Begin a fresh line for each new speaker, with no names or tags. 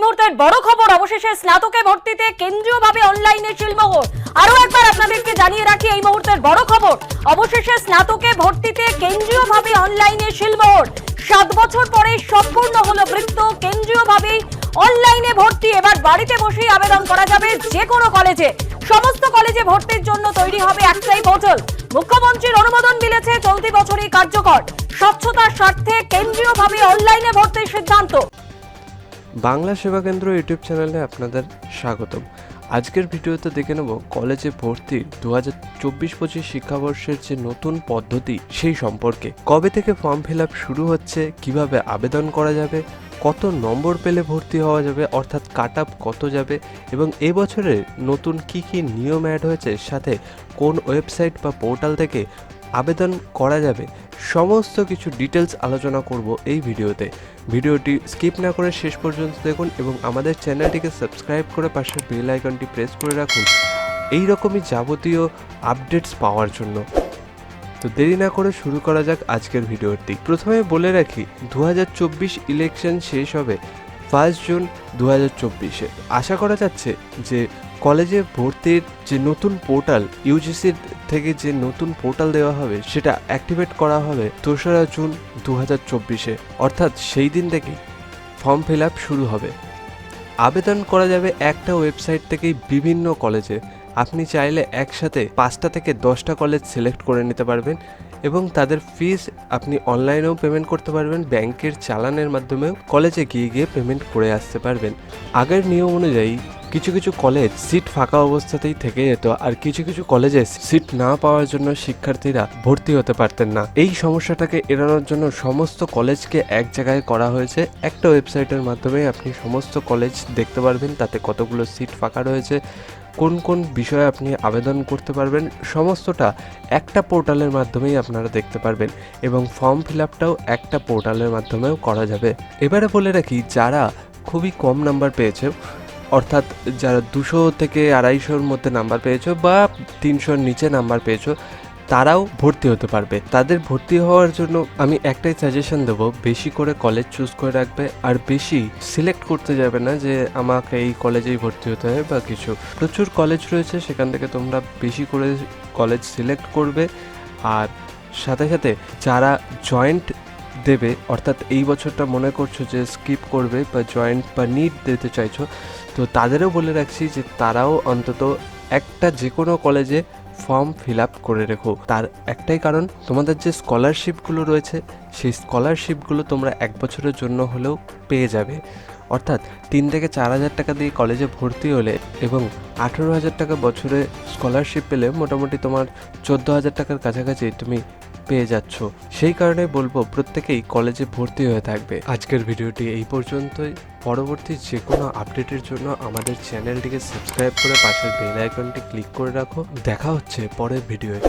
মুহূর্তের বড় খবর, অবশেষে স্নাতকে ভর্তিতে কেন্দ্রীয়ভাবে অনলাইনে শিলমোহর। আরো একবার আপনাদেরকে জানিয়ে রাখি এই মুহূর্তের বড় খবর, অবশেষে স্নাতকে ভর্তিতে কেন্দ্রীয়ভাবে অনলাইনে শিলমোহর। 7 বছর পরে সম্পূর্ণ হলো বৃত্ত, কেন্দ্রীয়ভাবে অনলাইনে ভর্তি। এবার বাড়িতে বসেই আবেদন করা যাবে যে কোনো কলেজে। সমস্ত কলেজে ভর্তির জন্য তৈরি হবে একটাই পোর্টাল। মুখ্যমন্ত্রীর অনুমোদন মিলেছে, চলতি বছরই কার্যকর। স্বচ্ছতার স্বার্থে কেন্দ্রীয়ভাবে অনলাইনে ভর্তির সিদ্ধান্ত।
বাংলা সেবা কেন্দ্র ইউটিউব চ্যানেলে আপনাদের স্বাগতম। আজকের ভিডিওতে দেখে নেব কলেজে ভর্তির 2024-25 শিক্ষাবর্ষের যে নতুন পদ্ধতি সেই সম্পর্কে। কবে থেকে ফর্ম ফিল আপ শুরু হচ্ছে, কিভাবে আবেদন করা যাবে, কত নম্বর পেলে ভর্তি হওয়া যাবে, অর্থাৎ কাট আপ কত যাবে, এবং এবছরের নতুন কি কি নিয়ম অ্যাড হয়েছে, সাথে কোন ওয়েবসাইট বা পোর্টাল থেকে আবেদন করা যাবে, সমস্ত কিছু ডিটেলস আলোচনা করব এই ভিডিওতে। ভিডিওটি স্কিপ না করে শেষ পর্যন্ত দেখুন এবং আমাদের চ্যানেলটিকে সাবস্ক্রাইব করে পাশের বেল আইকনটি প্রেস করে রাখুন এই রকমই যাবতীয় আপডেটস পাওয়ার জন্য। তো দেরি না করে শুরু করা যাক আজকের ভিডিওটি। প্রথমে বলে রাখি 2024 ইলেকশন শেষ হবে 1 জুন 2024-এ। আশা করা যাচ্ছে যে কলেজে ভর্তির যে নতুন পোর্টাল, ইউজিসির থেকে যে নতুন পোর্টাল দেওয়া হবে সেটা অ্যাক্টিভেট করা হবে 2রা জুন 2024-এ, অর্থাৎ সেই দিন থেকেই ফর্ম ফিল আপ শুরু হবে। আবেদন করা যাবে একটা ওয়েবসাইট থেকেই বিভিন্ন কলেজে। আপনি চাইলে একসাথে 5টা থেকে 10টা কলেজ সিলেক্ট করে নিতে পারবেন এবং তাদের ফিস আপনি অনলাইনেও পেমেন্ট করতে পারবেন, ব্যাংকের চালানের মাধ্যমেও কলেজে গিয়ে পেমেন্ট করে আসতে পারবেন। আগের নিয়ম অনুযায়ী কিছু কিছু কলেজ সিট ফাঁকা অবস্থাতেই থেকে যেত, আর কিছু কিছু কলেজে সিট না পাওয়ার জন্য শিক্ষার্থীরা ভর্তি হতে পারতেন না। এই সমস্যাটাকে এড়ানোর জন্য সমস্ত কলেজকে এক জায়গায় করা হয়েছে। একটা ওয়েবসাইটের মাধ্যমে আপনি সমস্ত কলেজ দেখতে পারবেন, তাতে কতগুলো সিট ফাঁকা রয়েছে, কোন কোন বিষয়ে আপনি আবেদন করতে পারবেন, সমস্তটা একটা পোর্টালের মাধ্যমেই আপনারা দেখতে পারবেন এবং ফর্ম ফিল আপটাও একটা পোর্টালের মাধ্যমেও করা যাবে। এবারে বলে রাখি, যারা খুবই কম নাম্বার পেয়েছে, অর্থাৎ যারা 200 থেকে 250-র মধ্যে নাম্বার পেয়েছো বা 300-র নিচে নাম্বার পেয়েছো, তারাও ভর্তি হতে পারবে। তাদের ভর্তি হওয়ার জন্য আমি একটাই সাজেশন দেবো, বেশি করে কলেজ চুজ করে রাখবে আর বেশি সিলেক্ট করতে যাবে না যে আমাকে এই কলেজেই ভর্তি হতে হবে বা কিছু। প্রচুর কলেজ রয়েছে, সেখান থেকে তোমরা বেশি করে কলেজ সিলেক্ট করবে। আর সাথে সাথে যারা জয়েন্ট দেবে, অর্থাৎ এই বছরটা মনে করছো যে স্কিপ করবে বা জয়েন্ট বা নিট দিতে চাইছো, তো তাদেরও বলে রাখছি যে তারাও অন্তত একটা যে কোনো কলেজে ফর্ম ফিল আপ করে রেখো। তার একটাই কারণ, তোমাদের যে স্কলারশিপগুলো রয়েছে সেই স্কলারশিপগুলো তোমরা 1 বছরের জন্য হলেও পেয়ে যাবে। অর্থাৎ 3 থেকে 4 হাজার টাকা দিয়ে কলেজে ভর্তি হলে এবং 18,000 টাকা বছরে স্কলারশিপ পেলে মোটামুটি তোমার 14,000 টাকার কাছাকাছি তুমি পেয়ে যাচ্ছ। সেই কারণে বলবো প্রত্যেকেই কলেজে ভর্তি হয়ে থাকবে। আজকের ভিডিওটি এই পর্যন্তই। পরবর্তী যে কোনো আপডেটের জন্য আমাদের চ্যানেলটিকে সাবস্ক্রাইব করে পাশের বেল আইকনটি ক্লিক করে রাখো। দেখা হচ্ছে পরের ভিডিওয়ে।